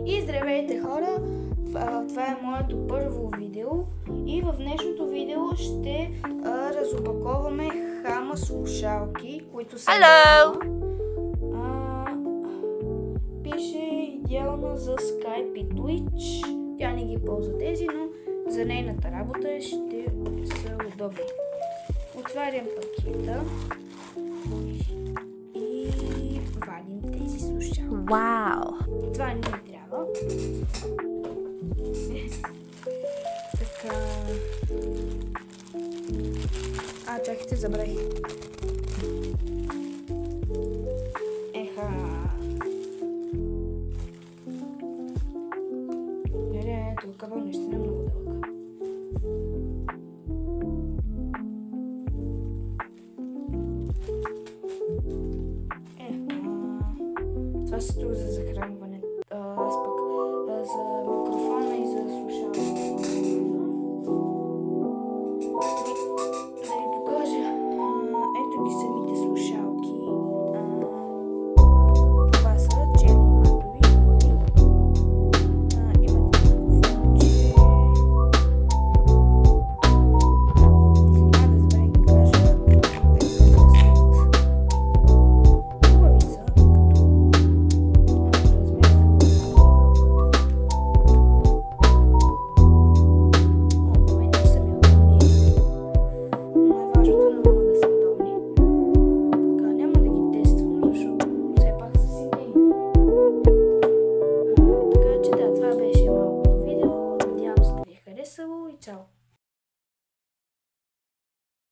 И здравейте хора! Това е моето първо видео и в днешното видео ще разопаковаме Хама слушалки, които са пише идеална за Skype и Twitch. Тя не ги ползва тези, но за нейната работа ще са удобни. Отварям пакета и вадим тези слушалки. Вау! Това не ми трябва. Така. Чакайте, забравих. Тук кабел наистина много дълъг. Това струва